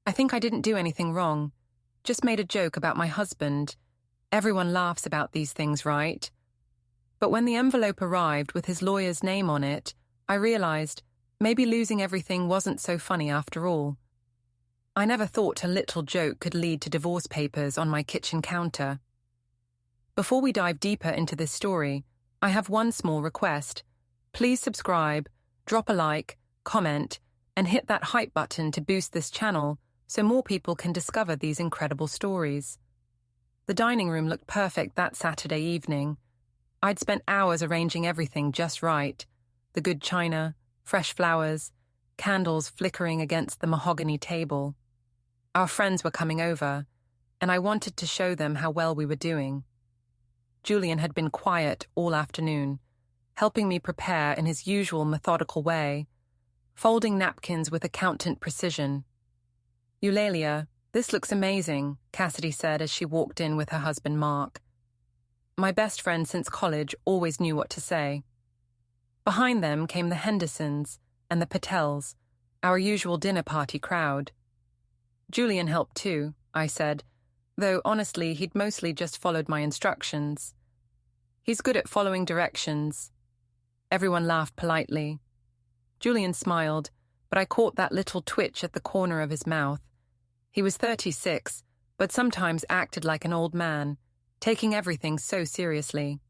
I think I didn't do anything wrong. Just made a joke about my husband. Everyone laughs about these things, right? But when the envelope arrived with his lawyer's name on it, I realized maybe losing everything wasn't so funny after all. I never thought a little joke could lead to divorce papers on my kitchen counter. Before we dive deeper into this story, I have one small request. Please subscribe, drop a like, comment, and hit that hype button to boost this channel so more people can discover these incredible stories. The dining room looked perfect that Saturday evening. I'd spent hours arranging everything just right. The good china, fresh flowers, candles flickering against the mahogany table. Our friends were coming over, and I wanted to show them how well we were doing. Julian had been quiet all afternoon, helping me prepare in his usual methodical way, folding napkins with accountant precision. "Eulalia, this looks amazing," Cassidy said as she walked in with her husband Mark. My best friend since college always knew what to say. Behind them came the Hendersons and the Patels, our usual dinner party crowd. Julian helped too, I said, though honestly he'd mostly just followed my instructions. He's good at following directions. Everyone laughed politely. Julian smiled, but I caught that little twitch at the corner of his mouth. He was 36, but sometimes acted like an old man, taking everything so seriously.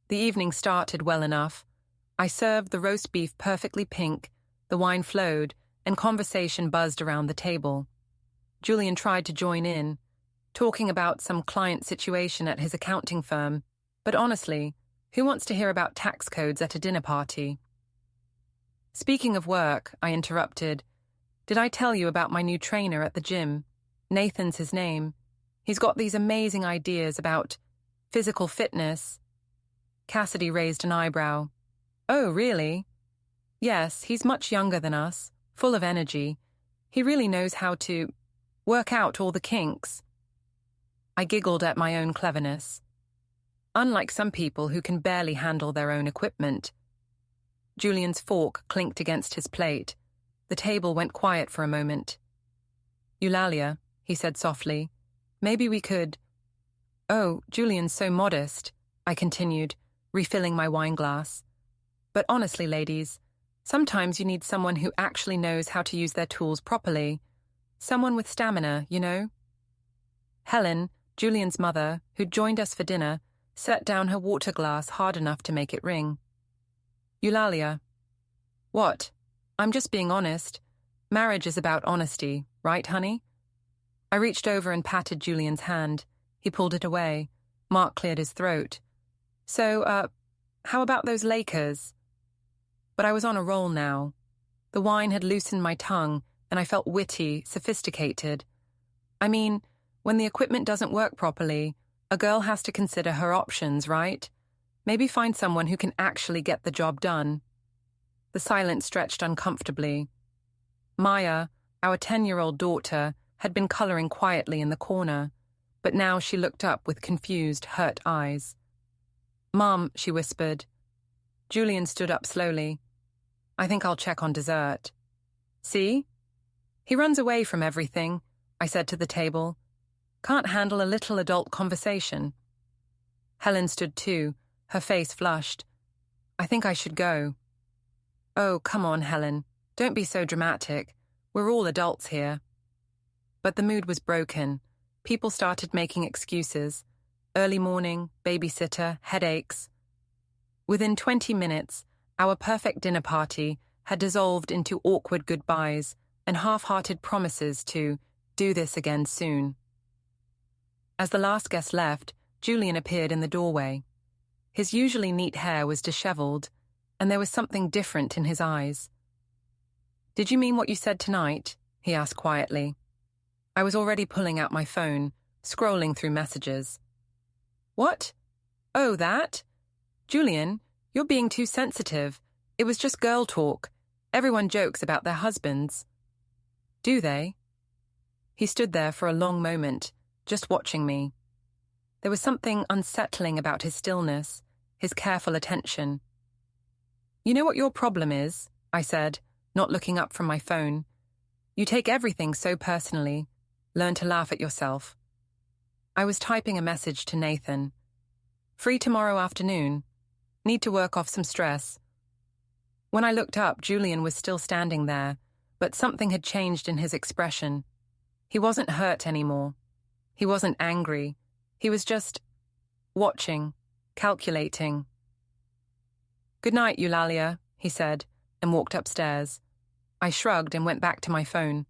The evening started well enough. I served the roast beef perfectly pink, the wine flowed, and conversation buzzed around the table. Julian tried to join in, talking about some client situation at his accounting firm, but honestly, who wants to hear about tax codes at a dinner party? Speaking of work, I interrupted. Did I tell you about my new trainer at the gym? Nathan's his name. He's got these amazing ideas about physical fitness. Cassidy raised an eyebrow. Oh, really? Yes, he's much younger than us, full of energy. He really knows how to work out all the kinks. I giggled at my own cleverness. Unlike some people who can barely handle their own equipment. Julian's fork clinked against his plate. The table went quiet for a moment. "Eulalia," he said softly, "maybe we could—" "Oh, Julian's so modest," I continued, refilling my wine glass. "But honestly, ladies, sometimes you need someone who actually knows how to use their tools properly. Someone with stamina, you know?" Helen, Julian's mother, who'd joined us for dinner, set down her water glass hard enough to make it ring. "Eulalia." "What? I'm just being honest. Marriage is about honesty, right, honey?" I reached over and patted Julian's hand. He pulled it away. Mark cleared his throat. "So, how about those Lakers?" But I was on a roll now. The wine had loosened my tongue, and I felt witty, sophisticated. I mean, when the equipment doesn't work properly, a girl has to consider her options, right? Maybe find someone who can actually get the job done. The silence stretched uncomfortably. Maya, our 10-year-old daughter, had been coloring quietly in the corner, but now she looked up with confused, hurt eyes. "Mom," she whispered. Julian stood up slowly. "I think I'll check on dessert." "See? He runs away from everything," I said to the table. "Can't handle a little adult conversation." Helen stood too, her face flushed. "I think I should go." "Oh, come on, Helen. Don't be so dramatic. We're all adults here." But the mood was broken. People started making excuses. Early morning, babysitter, headaches. Within 20 minutes, our perfect dinner party had dissolved into awkward goodbyes and half-hearted promises to do this again soon. As the last guest left, Julian appeared in the doorway. His usually neat hair was disheveled, and there was something different in his eyes. "Did you mean what you said tonight?" he asked quietly. I was already pulling out my phone, scrolling through messages. "What? Oh, that? Julian, you're being too sensitive. It was just girl talk. Everyone jokes about their husbands." "Do they?" He stood there for a long moment, just watching me. There was something unsettling about his stillness, his careful attention. "You know what your problem is?" I said, not looking up from my phone. You take everything so personally. Learn to laugh at yourself. I was typing a message to Nathan. Free tomorrow afternoon. Need to work off some stress. When I looked up, Julian was still standing there, but something had changed in his expression. He wasn't hurt anymore. He wasn't angry. He was just watching, calculating. Good night, Eulalia, he said, and walked upstairs. I shrugged and went back to my phone.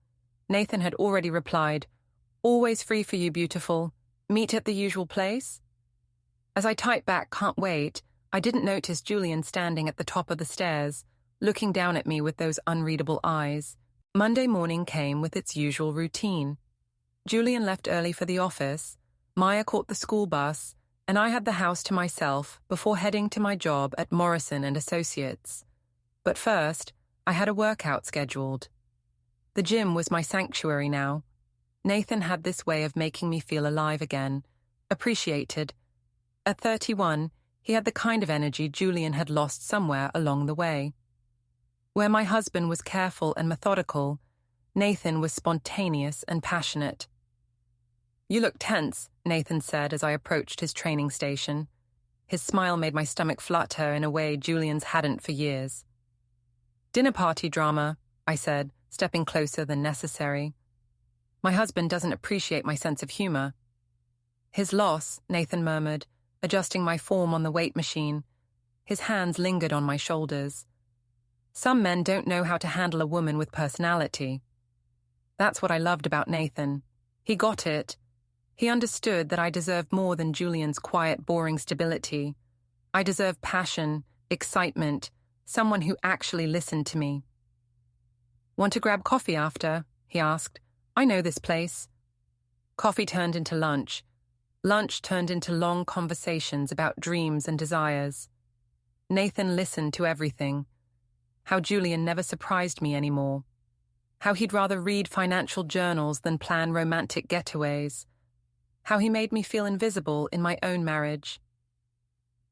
Nathan had already replied, Always free for you, beautiful. Meet at the usual place? As I typed back, can't wait, I didn't notice Julian standing at the top of the stairs, looking down at me with those unreadable eyes. Monday morning came with its usual routine. Julian left early for the office, Maya caught the school bus, and I had the house to myself before heading to my job at Morrison and Associates. But first, I had a workout scheduled. The gym was my sanctuary now. Nathan had this way of making me feel alive again, appreciated. At 31, he had the kind of energy Julian had lost somewhere along the way. Where my husband was careful and methodical, Nathan was spontaneous and passionate. You look tense, Nathan said as I approached his training station. His smile made my stomach flutter in a way Julian's hadn't for years. Dinner party drama, I said, stepping closer than necessary. My husband doesn't appreciate my sense of humor. His loss, Nathan murmured, adjusting my form on the weight machine. His hands lingered on my shoulders. Some men don't know how to handle a woman with personality. That's what I loved about Nathan. He got it. He understood that I deserved more than Julian's quiet, boring stability. I deserved passion, excitement, someone who actually listened to me. Want to grab coffee after? He asked. I know this place. Coffee turned into lunch. Lunch turned into long conversations about dreams and desires. Nathan listened to everything. How Julian never surprised me anymore. How he'd rather read financial journals than plan romantic getaways. How he made me feel invisible in my own marriage.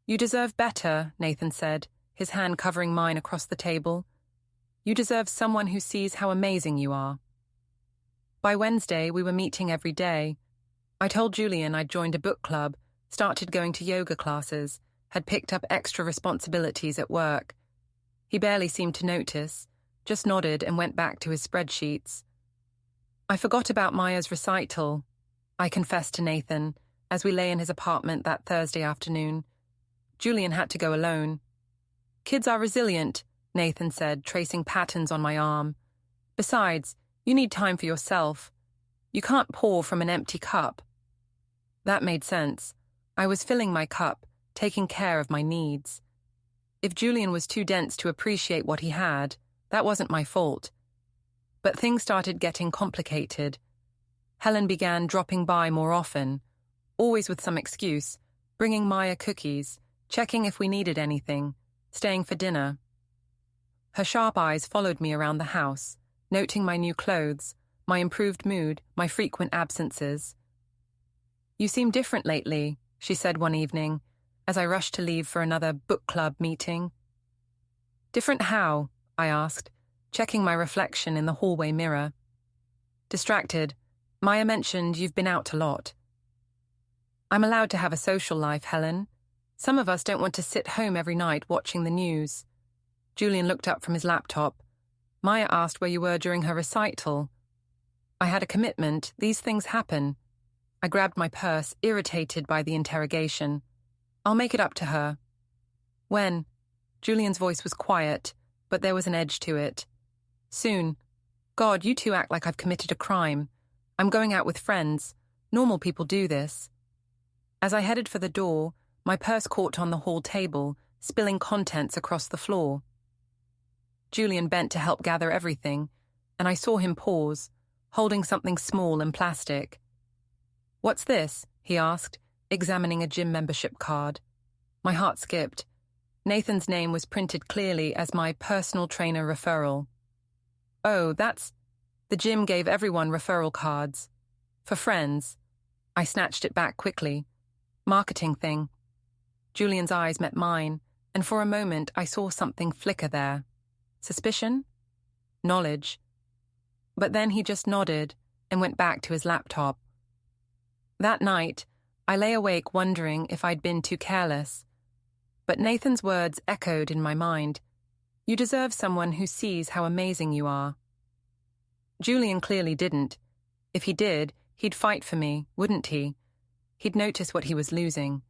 You deserve better, Nathan said, his hand covering mine across the table. You deserve someone who sees how amazing you are. By Wednesday, we were meeting every day. I told Julian I'd joined a book club, started going to yoga classes, had picked up extra responsibilities at work. He barely seemed to notice, just nodded and went back to his spreadsheets. I forgot about Maya's recital, I confessed to Nathan, as we lay in his apartment that Thursday afternoon. Julian had to go alone. Kids are resilient, Nathan said, tracing patterns on my arm. Besides, you need time for yourself. You can't pour from an empty cup. That made sense. I was filling my cup, taking care of my needs. If Julian was too dense to appreciate what he had, that wasn't my fault. But things started getting complicated. Helen began dropping by more often, always with some excuse, bringing Maya cookies, checking if we needed anything, staying for dinner. Her sharp eyes followed me around the house, noting my new clothes, my improved mood, my frequent absences. You seem different lately, she said one evening, as I rushed to leave for another book club meeting. Different how? I asked, checking my reflection in the hallway mirror. Distracted, Maya mentioned you've been out a lot. I'm allowed to have a social life, Helen. Some of us don't want to sit home every night watching the news. Julian looked up from his laptop. Maya asked where you were during her recital. I had a commitment. These things happen. I grabbed my purse, irritated by the interrogation. I'll make it up to her. When? Julian's voice was quiet, but there was an edge to it. Soon. God, you two act like I've committed a crime. I'm going out with friends. Normal people do this. As I headed for the door, my purse caught on the hall table, spilling contents across the floor. Julian bent to help gather everything, and I saw him pause, holding something small and plastic. What's this? He asked, examining a gym membership card. My heart skipped. Nathan's name was printed clearly as my personal trainer referral. Oh, that's... The gym gave everyone referral cards. For friends. I snatched it back quickly. Marketing thing. Julian's eyes met mine, and for a moment I saw something flicker there. Suspicion? Knowledge. but then he just nodded and went back to his laptop. That night, I lay awake wondering if I'd been too careless. But Nathan's words echoed in my mind. You deserve someone who sees how amazing you are. Julian clearly didn't. If he did, he'd fight for me, wouldn't he? He'd notice what he was losing.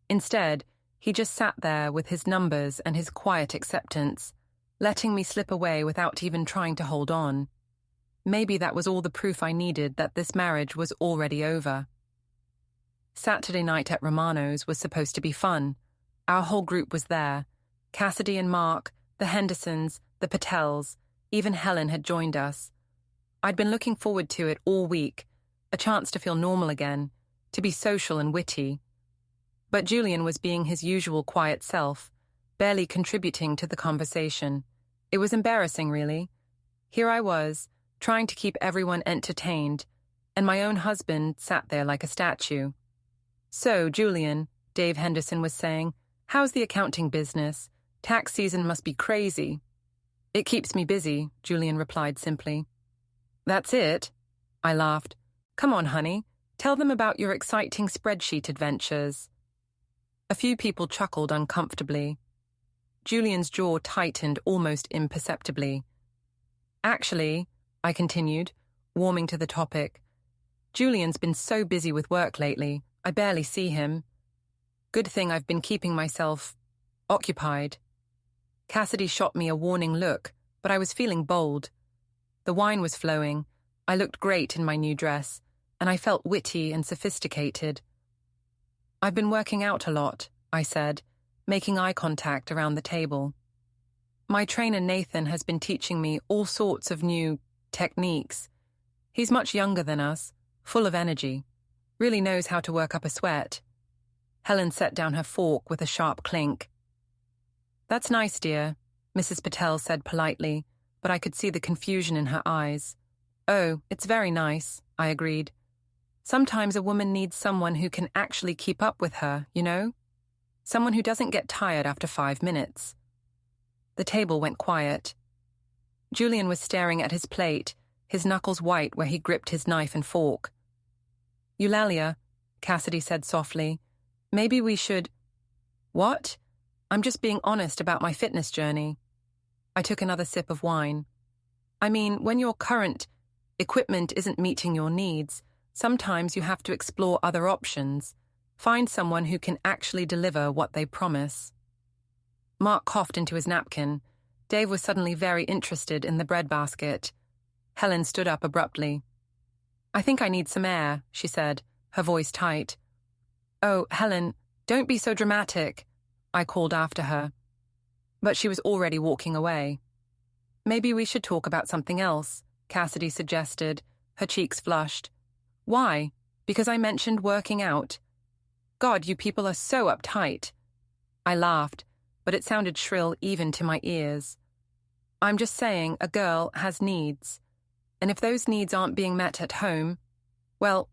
Instead, he just sat there with his numbers and his quiet acceptance, letting me slip away without even trying to hold on. Maybe that was all the proof I needed that this marriage was already over. Saturday night at Romano's was supposed to be fun. Our whole group was there. Cassidy and Mark, the Hendersons, the Patels, even Helen had joined us. I'd been looking forward to it all week, a chance to feel normal again, to be social and witty. But Julian was being his usual quiet self, barely contributing to the conversation. It was embarrassing, really. Here I was, trying to keep everyone entertained, and my own husband sat there like a statue. So, Julian, Dave Henderson was saying, how's the accounting business? Tax season must be crazy. It keeps me busy, Julian replied simply. That's it? I laughed. Come on, honey. Tell them about your exciting spreadsheet adventures. A few people chuckled uncomfortably. Julian's jaw tightened almost imperceptibly. Actually, I continued, warming to the topic, Julian's been so busy with work lately, I barely see him. Good thing I've been keeping myself occupied. Cassidy shot me a warning look, but I was feeling bold. The wine was flowing, I looked great in my new dress, and I felt witty and sophisticated. I've been working out a lot, I said, making eye contact around the table. My trainer Nathan has been teaching me all sorts of new techniques. He's much younger than us, full of energy, really knows how to work up a sweat. Helen set down her fork with a sharp clink. That's nice, dear, Mrs. Patel said politely, but I could see the confusion in her eyes. Oh, it's very nice, I agreed. Sometimes a woman needs someone who can actually keep up with her, you know? Someone who doesn't get tired after 5 minutes. The table went quiet. Julian was staring at his plate, his knuckles white where he gripped his knife and fork. Eulalia, Cassidy said softly, maybe we should... What? I'm just being honest about my fitness journey. I took another sip of wine. I mean, when your current equipment isn't meeting your needs, sometimes you have to explore other options. Find someone who can actually deliver what they promise. Mark coughed into his napkin. Dave was suddenly very interested in the breadbasket. Helen stood up abruptly. I think I need some air, she said, her voice tight. Oh, Helen, don't be so dramatic, I called after her. But she was already walking away. Maybe we should talk about something else, Cassidy suggested, her cheeks flushed. Why? Because I mentioned working out? God, you people are so uptight. I laughed, but it sounded shrill even to my ears. I'm just saying a girl has needs, and if those needs aren't being met at home, well,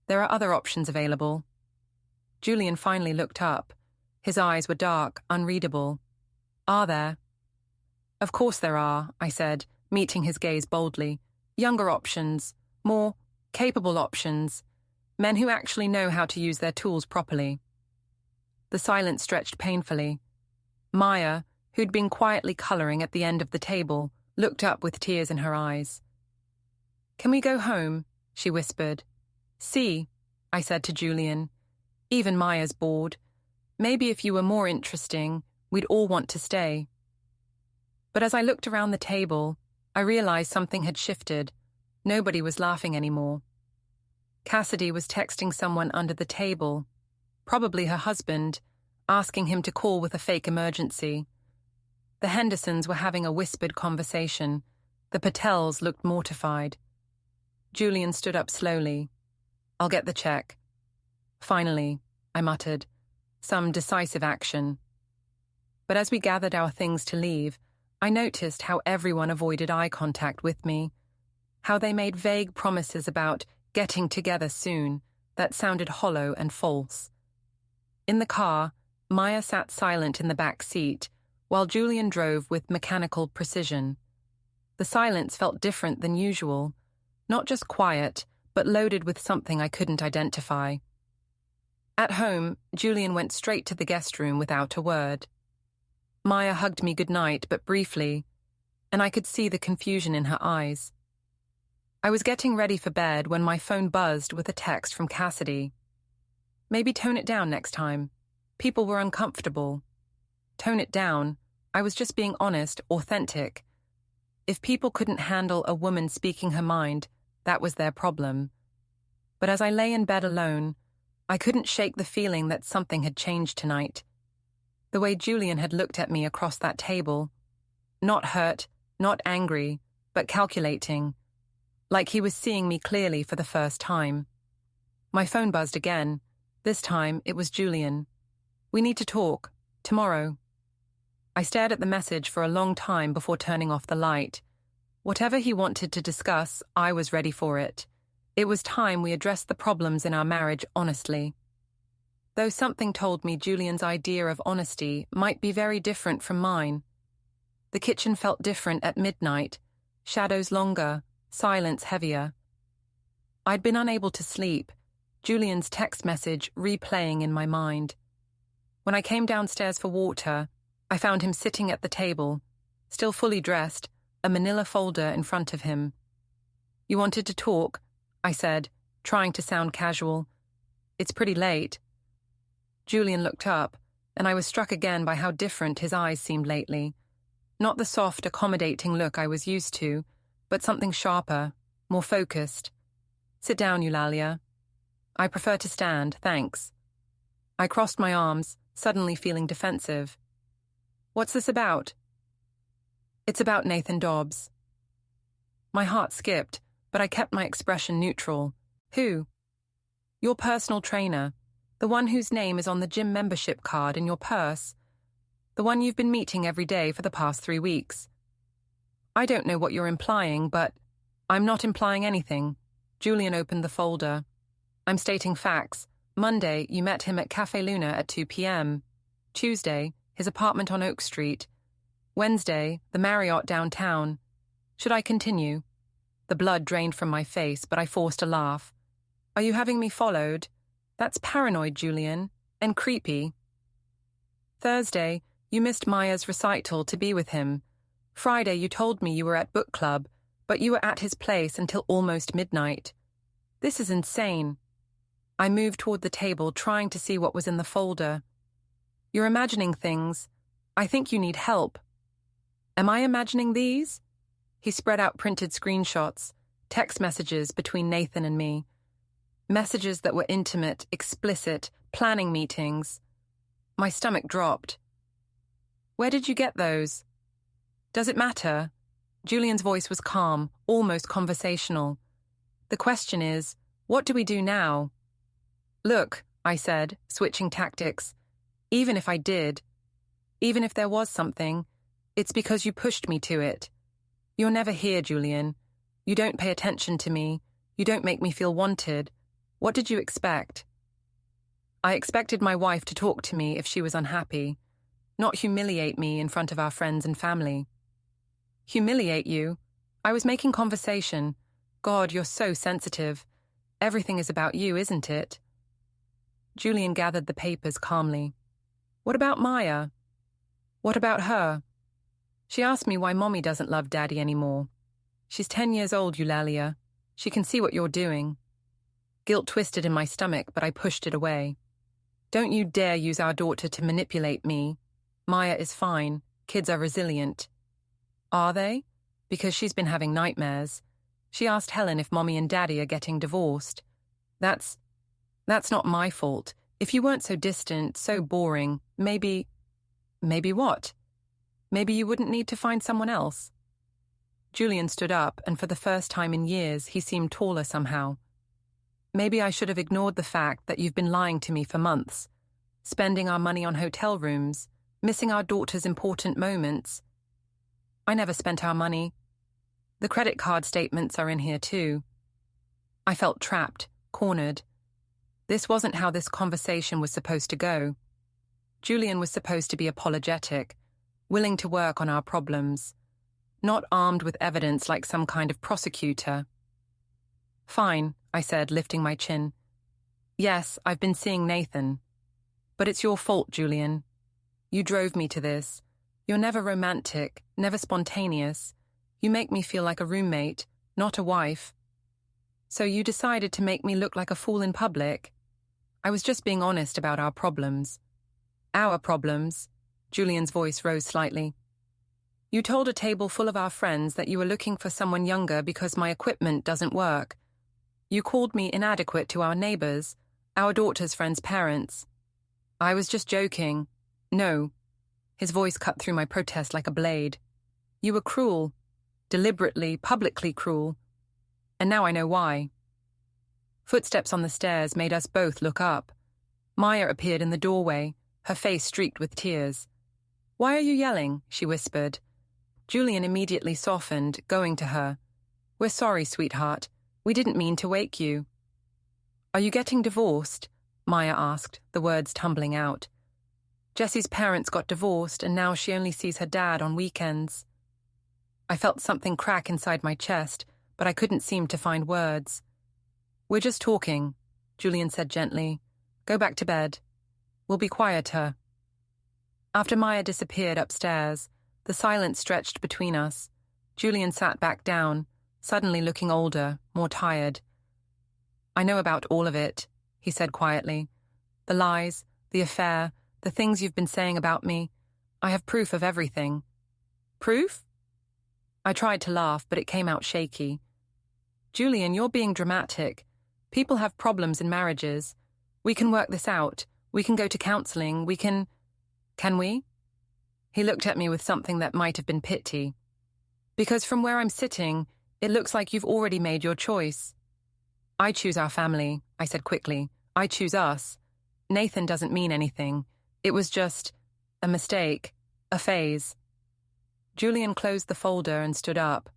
there are other options available. Julian finally looked up. His eyes were dark, unreadable. Are there? Of course there are, I said, meeting his gaze boldly. Younger options, more capable options, men who actually know how to use their tools properly. The silence stretched painfully. Maya, who'd been quietly colouring at the end of the table, looked up with tears in her eyes. Can we go home? She whispered. See, I said to Julian. Even Maya's bored. Maybe if you were more interesting, we'd all want to stay. But as I looked around the table, I realised something had shifted. Nobody was laughing anymore. Cassidy was texting someone under the table, probably her husband, asking him to call with a fake emergency. The Hendersons were having a whispered conversation. The Patels looked mortified. Julian stood up slowly. I'll get the check. Finally, I muttered, some decisive action. But as we gathered our things to leave, I noticed how everyone avoided eye contact with me, how they made vague promises about getting together soon that sounded hollow and false. In the car, Maya sat silent in the back seat, while Julian drove with mechanical precision. The silence felt different than usual, not just quiet, but loaded with something I couldn't identify. At home, Julian went straight to the guest room without a word. Maya hugged me goodnight, but briefly, and I could see the confusion in her eyes. I was getting ready for bed when my phone buzzed with a text from Cassidy. Maybe tone it down next time. People were uncomfortable. Tone it down. I was just being honest, authentic. If people couldn't handle a woman speaking her mind, that was their problem. But as I lay in bed alone, I couldn't shake the feeling that something had changed tonight. The way Julian had looked at me across that table. Not hurt, not angry, but calculating. Like he was seeing me clearly for the first time. My phone buzzed again. This time, it was Julian. "We need to talk. Tomorrow." I stared at the message for a long time before turning off the light. Whatever he wanted to discuss, I was ready for it. It was time we addressed the problems in our marriage honestly. Though something told me Julian's idea of honesty might be very different from mine. The kitchen felt different at midnight, shadows longer, silence heavier. I'd been unable to sleep, Julian's text message replaying in my mind. When I came downstairs for water, I found him sitting at the table, still fully dressed, a manila folder in front of him. "You wanted to talk?" I said, trying to sound casual. "It's pretty late." Julian looked up, and I was struck again by how different his eyes seemed lately. Not the soft, accommodating look I was used to, but something sharper, more focused. "Sit down, Eulalia." "I prefer to stand, thanks." I crossed my arms, suddenly feeling defensive. "What's this about?" "It's about Nathan Dobbs." My heart skipped, but I kept my expression neutral. "Who?" "Your personal trainer. The one whose name is on the gym membership card in your purse. The one you've been meeting every day for the past 3 weeks. I don't know what you're implying, but I'm not implying anything." Julian opened the folder. "I'm stating facts. Monday, you met him at Café Luna at 2 p.m. Tuesday, his apartment on Oak Street. Wednesday, the Marriott downtown. Should I continue?" The blood drained from my face, but I forced a laugh. "Are you having me followed? That's paranoid, Julian, and creepy." Thursday, you missed Maya's recital to be with him. Friday, you told me you were at book club, but you were at his place until almost midnight. This is insane. I moved toward the table, trying to see what was in the folder. "You're imagining things. I think you need help." "Am I imagining these?" He spread out printed screenshots, text messages between Nathan and me. Messages that were intimate, explicit, planning meetings. My stomach dropped. "Where did you get those?" "Does it matter?" Julian's voice was calm, almost conversational. "The question is, what do we do now?" "Look," I said, switching tactics. "Even if I did, even if there was something, it's because you pushed me to it. You're never here, Julian. You don't pay attention to me. You don't make me feel wanted. What did you expect?" I expected my wife to talk to me if she was unhappy, not humiliate me in front of our friends and family. "Humiliate you? I was making conversation. God, you're so sensitive. Everything is about you, isn't it?" Julian gathered the papers calmly. "What about Maya?" "What about her?" "She asked me why Mommy doesn't love Daddy anymore. She's 10 years old, Eulalia. She can see what you're doing." Guilt twisted in my stomach, but I pushed it away. "Don't you dare use our daughter to manipulate me. Maya is fine. Kids are resilient." "Are they?" "Because she's been having nightmares. She asked Helen if Mommy and Daddy are getting divorced. That's not my fault. If you weren't so distant, so boring, maybe..." "Maybe what?" "Maybe you wouldn't need to find someone else." Julian stood up, and for the first time in years, he seemed taller somehow. "Maybe I should have ignored the fact that you've been lying to me for months, spending our money on hotel rooms, missing our daughter's important moments." "I never spent our money. The credit card statements are in here too." I felt trapped, cornered. This wasn't how this conversation was supposed to go. Julian was supposed to be apologetic, willing to work on our problems. not armed with evidence like some kind of prosecutor. Fine, I said, lifting my chin. Yes, I've been seeing Nathan. But it's your fault, Julian. You drove me to this. You're never romantic, never spontaneous. You make me feel like a roommate, not a wife. So you decided to make me look like a fool in public? I was just being honest about our problems. Our problems? Julian's voice rose slightly. You told a table full of our friends that you were looking for someone younger because my equipment doesn't work. You called me inadequate to our neighbors, our daughter's friends' parents. I was just joking. No. His voice cut through my protest like a blade. You were cruel. Deliberately, publicly cruel. And now I know why. Footsteps on the stairs made us both look up. Maya appeared in the doorway, her face streaked with tears. Why are you yelling? She whispered. Julian immediately softened, going to her. We're sorry, sweetheart. We didn't mean to wake you. Are you getting divorced? Maya asked, the words tumbling out. Jessie's parents got divorced and now she only sees her dad on weekends. I felt something crack inside my chest, but I couldn't seem to find words. We're just talking, Julian said gently. Go back to bed. We'll be quieter. After Maya disappeared upstairs, the silence stretched between us. Julian sat back down, suddenly looking older, more tired. I know about all of it, he said quietly. The lies, the affair, the things you've been saying about me. I have proof of everything. Proof? I tried to laugh, but it came out shaky. Julian, you're being dramatic. People have problems in marriages. We can work this out. We can go to counseling. We can... Can we? He looked at me with something that might have been pity. Because from where I'm sitting, it looks like you've already made your choice. I choose our family, I said quickly. I choose us. Nathan doesn't mean anything. It was just a mistake, a phase. Julian closed the folder and stood up.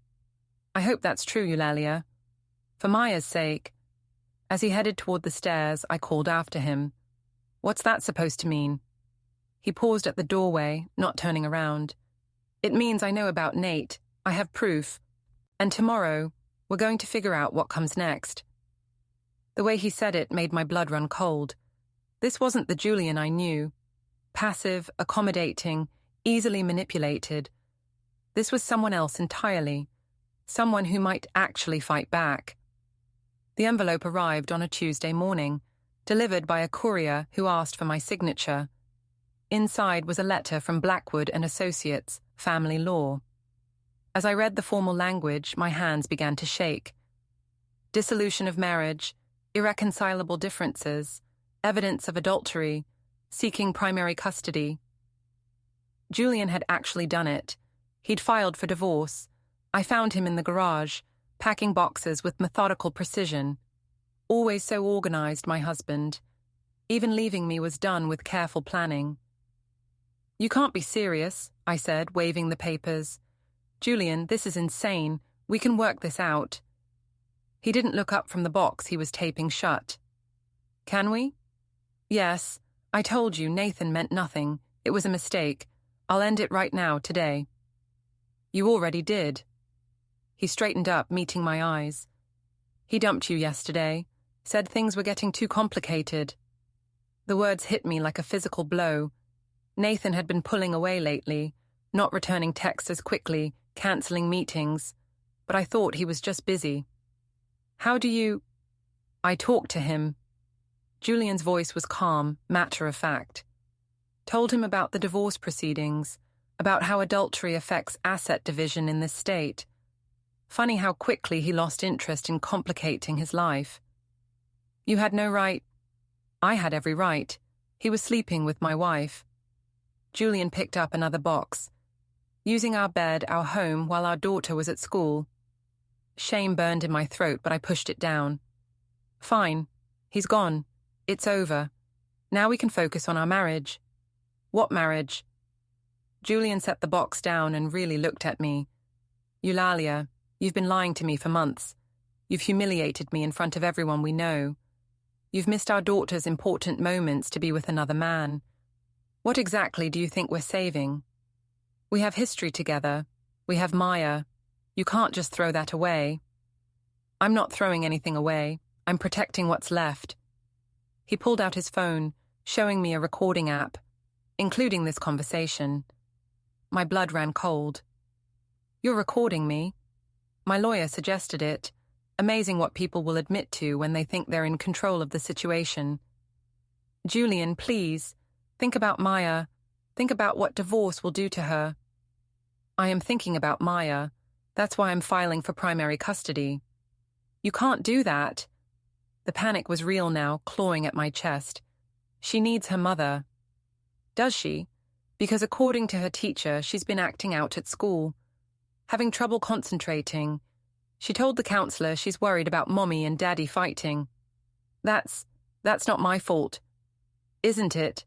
I hope that's true, Eulalia. For Maya's sake. As he headed toward the stairs, I called after him. What's that supposed to mean? He paused at the doorway, not turning around. It means I know about Nate. I have proof. And tomorrow, we're going to figure out what comes next. The way he said it made my blood run cold. This wasn't the Julian I knew. Passive, accommodating, easily manipulated. This was someone else entirely. Someone who might actually fight back. The envelope arrived on a Tuesday morning, delivered by a courier who asked for my signature. Inside was a letter from Blackwood and Associates, Family Law. As I read the formal language, my hands began to shake. Dissolution of marriage, irreconcilable differences, evidence of adultery, seeking primary custody. Julian had actually done it. He'd filed for divorce. I found him in the garage, packing boxes with methodical precision. Always so organized, my husband. Even leaving me was done with careful planning. You can't be serious, I said, waving the papers. Julian, this is insane. We can work this out. He didn't look up from the box he was taping shut. Can we? Yes. I told you Nathan meant nothing. It was a mistake. I'll end it right now, today. You already did. He straightened up, meeting my eyes. He dumped you yesterday. Said things were getting too complicated. The words hit me like a physical blow. Nathan had been pulling away lately, not returning texts as quickly, cancelling meetings. But I thought he was just busy. How do you... I talked to him. Julian's voice was calm, matter-of-fact. Told him about the divorce proceedings, about how adultery affects asset division in this state. Funny how quickly he lost interest in complicating his life. You had no right. I had every right. He was sleeping with my wife. Julian picked up another box. Using our bed, our home, while our daughter was at school. Shame burned in my throat, but I pushed it down. Fine. He's gone. It's over. Now we can focus on our marriage. What marriage? Julian set the box down and really looked at me. Eulalia, you've been lying to me for months. You've humiliated me in front of everyone we know. You've missed our daughter's important moments to be with another man. What exactly do you think we're saving? We have history together. We have Maya. You can't just throw that away. I'm not throwing anything away. I'm protecting what's left. He pulled out his phone, showing me a recording app, including this conversation. My blood ran cold. You're recording me? My lawyer suggested it. Amazing what people will admit to when they think they're in control of the situation. Julian, please, think about Maya. Think about what divorce will do to her. I am thinking about Maya. That's why I'm filing for primary custody. You can't do that. The panic was real now, clawing at my chest. She needs her mother. Does she? Because according to her teacher, she's been acting out at school. Having trouble concentrating. She told the counselor she's worried about Mommy and Daddy fighting. That's not my fault. Isn't it?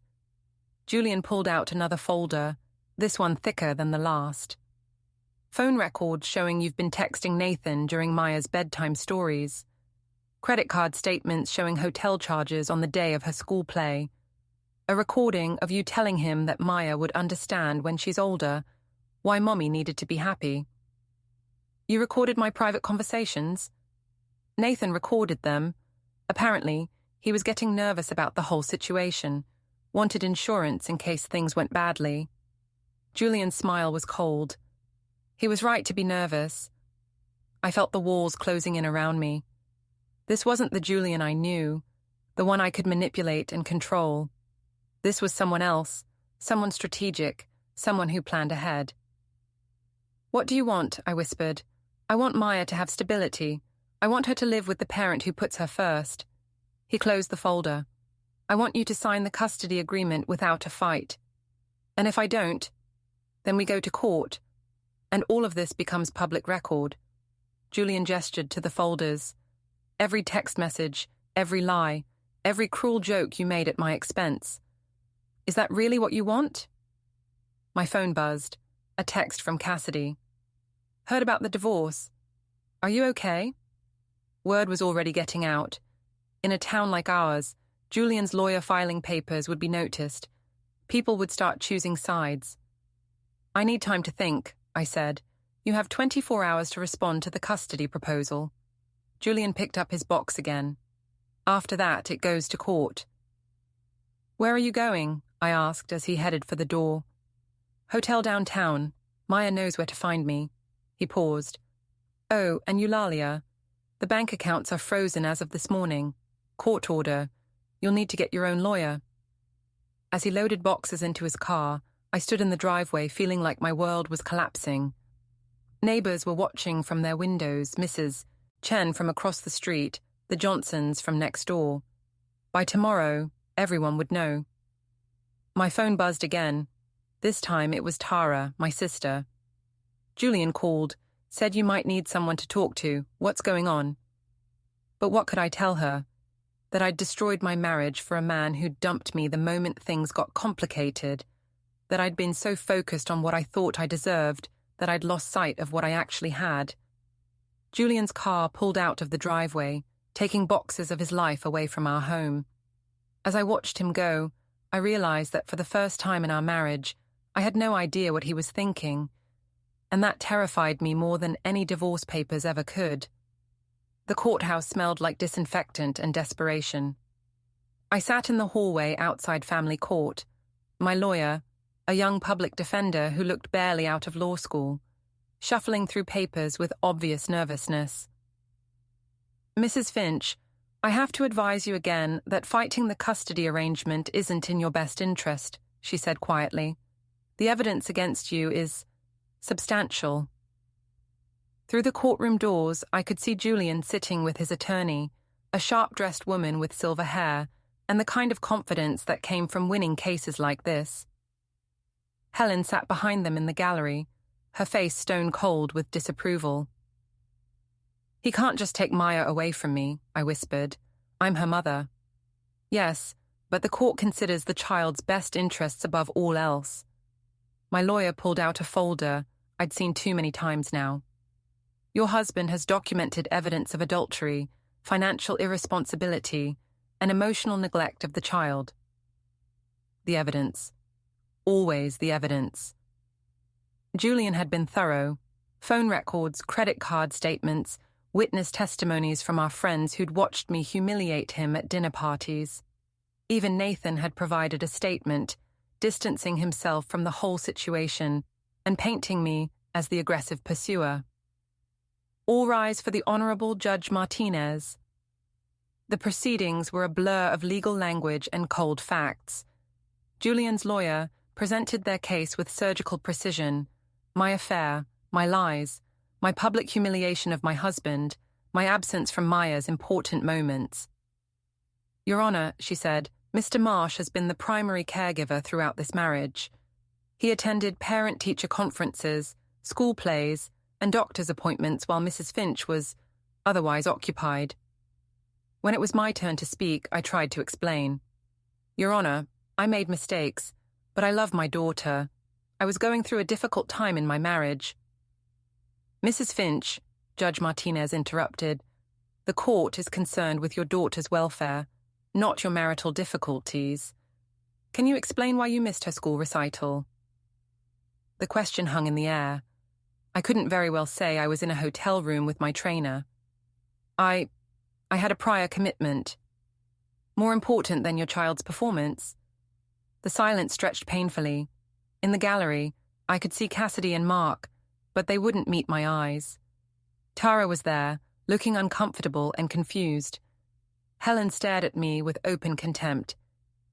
Julian pulled out another folder, this one thicker than the last. Phone records showing you've been texting Nathan during Maya's bedtime stories. Credit card statements showing hotel charges on the day of her school play. A recording of you telling him that Maya would understand when she's older why Mommy needed to be happy. You recorded my private conversations? Nathan recorded them. Apparently, he was getting nervous about the whole situation, wanted insurance in case things went badly. Julian's smile was cold. He was right to be nervous. I felt the walls closing in around me. This wasn't the Julian I knew, the one I could manipulate and control. This was someone else, someone strategic, someone who planned ahead. What do you want? I whispered. I want Maya to have stability. I want her to live with the parent who puts her first. He closed the folder. I want you to sign the custody agreement without a fight. And if I don't, then we go to court. And all of this becomes public record. Julian gestured to the folders. Every text message, every lie, every cruel joke you made at my expense. Is that really what you want? My phone buzzed. A text from Cassidy. Heard about the divorce. Are you okay? Word was already getting out. In a town like ours, Julian's lawyer filing papers would be noticed. People would start choosing sides. I need time to think, I said. You have 24 hours to respond to the custody proposal. Julian picked up his box again. After that, it goes to court. Where are you going? I asked as he headed for the door. Hotel downtown. Maya knows where to find me. He paused. Oh, and Eulalia. The bank accounts are frozen as of this morning. Court order. You'll need to get your own lawyer. As he loaded boxes into his car, I stood in the driveway feeling like my world was collapsing. Neighbors were watching from their windows, Mrs. Chen from across the street, the Johnsons from next door. By tomorrow, everyone would know. My phone buzzed again. This time it was Tara, my sister. Julian called, said you might need someone to talk to. What's going on? But what could I tell her? That I'd destroyed my marriage for a man who dumped me the moment things got complicated. That I'd been so focused on what I thought I deserved that I'd lost sight of what I actually had. Julian's car pulled out of the driveway, taking boxes of his life away from our home. As I watched him go, I realized that for the first time in our marriage, I had no idea what he was thinking, and that terrified me more than any divorce papers ever could. The courthouse smelled like disinfectant and desperation. I sat in the hallway outside family court. My lawyer, a young public defender who looked barely out of law school, shuffling through papers with obvious nervousness. Mrs. Finch, I have to advise you again that fighting the custody arrangement isn't in your best interest, she said quietly. The evidence against you is substantial. Through the courtroom doors, I could see Julian sitting with his attorney, a sharp-dressed woman with silver hair, and the kind of confidence that came from winning cases like this. Helen sat behind them in the gallery, her face stone-cold with disapproval. He can't just take Maya away from me, I whispered. I'm her mother. Yes, but the court considers the child's best interests above all else. My lawyer pulled out a folder I'd seen too many times now. Your husband has documented evidence of adultery, financial irresponsibility, and emotional neglect of the child. The evidence. Always the evidence. Julian had been thorough. Phone records, credit card statements, witness testimonies from our friends who'd watched me humiliate him at dinner parties. Even Nathan had provided a statement, distancing himself from the whole situation and painting me as the aggressive pursuer. All rise for the Honorable Judge Martinez. The proceedings were a blur of legal language and cold facts. Julian's lawyer presented their case with surgical precision: my affair, my lies, my public humiliation of my husband, my absence from Maya's important moments. "Your Honor," she said, "Mr. Marsh has been the primary caregiver throughout this marriage. He attended parent-teacher conferences, school plays, and doctor's appointments while Mrs. Finch was otherwise occupied." When it was my turn to speak, I tried to explain. "Your Honor, I made mistakes, but I love my daughter. I was going through a difficult time in my marriage." "Mrs. Finch," Judge Martinez interrupted, "the court is concerned with your daughter's welfare, not your marital difficulties. Can you explain why you missed her school recital?" The question hung in the air. I couldn't very well say I was in a hotel room with my trainer. I had a prior commitment. "More important than your child's performance?" The silence stretched painfully. In the gallery, I could see Cassidy and Mark, but they wouldn't meet my eyes. Tara was there, looking uncomfortable and confused. Helen stared at me with open contempt.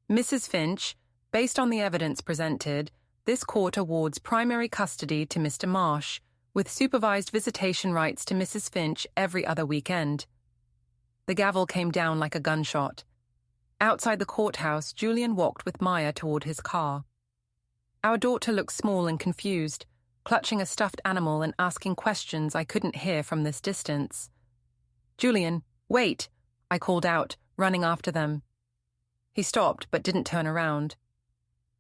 "Mrs. Finch, based on the evidence presented, this court awards primary custody to Mr. Marsh, with supervised visitation rights to Mrs. Finch every other weekend." The gavel came down like a gunshot. Outside the courthouse, Julian walked with Maya toward his car. Our daughter looked small and confused, clutching a stuffed animal and asking questions I couldn't hear from this distance. "Julian, wait!" I called out, running after them. He stopped but didn't turn around.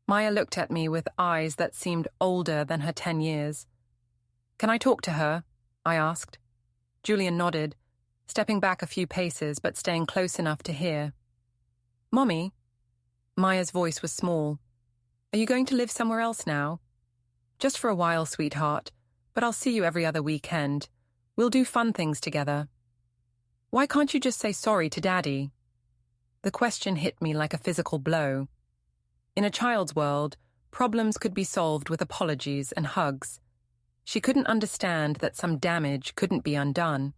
Maya looked at me with eyes that seemed older than her 10 years. "Can I talk to her?" I asked. Julian nodded, stepping back a few paces but staying close enough to hear. "Mommy?" Maya's voice was small. "Are you going to live somewhere else now?" "Just for a while, sweetheart, but I'll see you every other weekend. We'll do fun things together." "Why can't you just say sorry to Daddy?" The question hit me like a physical blow. In a child's world, problems could be solved with apologies and hugs. She couldn't understand that some damage couldn't be undone.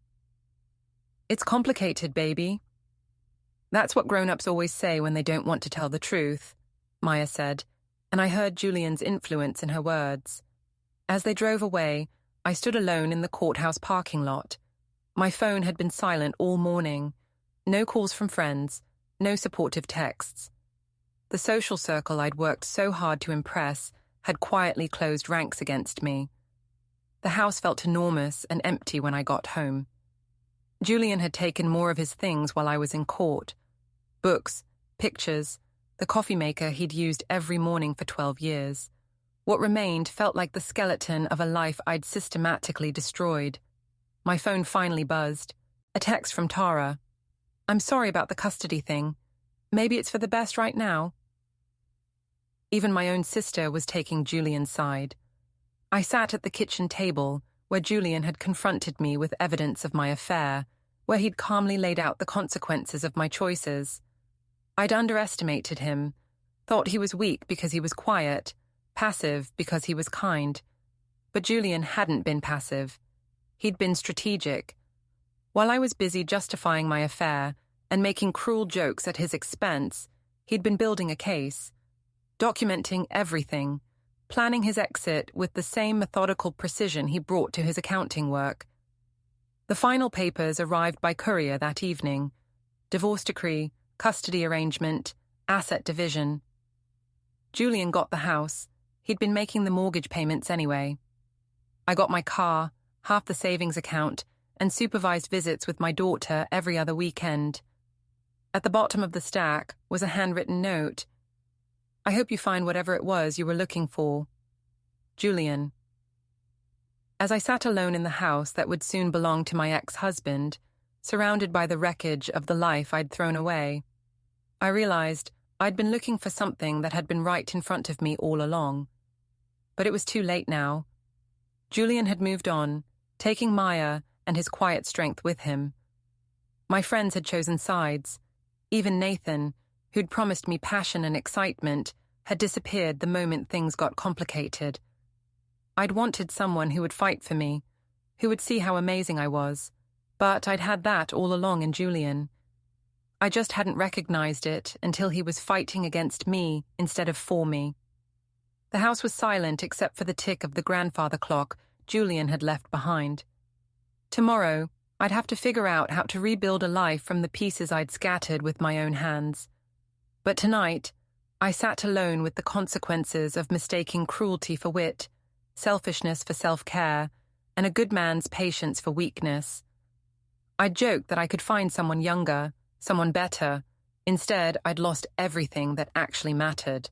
"It's complicated, baby." "That's what grown-ups always say when they don't want to tell the truth," Maya said, and I heard Julian's influence in her words. As they drove away, I stood alone in the courthouse parking lot. My phone had been silent all morning. No calls from friends, no supportive texts. The social circle I'd worked so hard to impress had quietly closed ranks against me. The house felt enormous and empty when I got home. Julian had taken more of his things while I was in court. Books, pictures, the coffee maker he'd used every morning for 12 years. What remained felt like the skeleton of a life I'd systematically destroyed. My phone finally buzzed. A text from Tara. "I'm sorry about the custody thing. Maybe it's for the best right now." Even my own sister was taking Julian's side. I sat at the kitchen table, where Julian had confronted me with evidence of my affair, where he'd calmly laid out the consequences of my choices. I'd underestimated him, thought he was weak because he was quiet, passive because he was kind. But Julian hadn't been passive. He'd been strategic. While I was busy justifying my affair and making cruel jokes at his expense, he'd been building a case, documenting everything, planning his exit with the same methodical precision he brought to his accounting work. The final papers arrived by courier that evening: divorce decree, custody arrangement, asset division. Julian got the house. He'd been making the mortgage payments anyway. I got my car, half the savings account, and supervised visits with my daughter every other weekend. At the bottom of the stack was a handwritten note. "I hope you find whatever it was you were looking for. Julian." As I sat alone in the house that would soon belong to my ex-husband, surrounded by the wreckage of the life I'd thrown away, I realized I'd been looking for something that had been right in front of me all along. But it was too late now. Julian had moved on, taking Maya and his quiet strength with him. My friends had chosen sides. Even Nathan, who'd promised me passion and excitement, had disappeared the moment things got complicated. I'd wanted someone who would fight for me, who would see how amazing I was, but I'd had that all along in Julian. I just hadn't recognized it until he was fighting against me instead of for me. The house was silent except for the tick of the grandfather clock Julian had left behind. Tomorrow, I'd have to figure out how to rebuild a life from the pieces I'd scattered with my own hands. But tonight, I sat alone with the consequences of mistaking cruelty for wit, selfishness for self-care, and a good man's patience for weakness. I'd joked that I could find someone younger, someone better. Instead, I'd lost everything that actually mattered.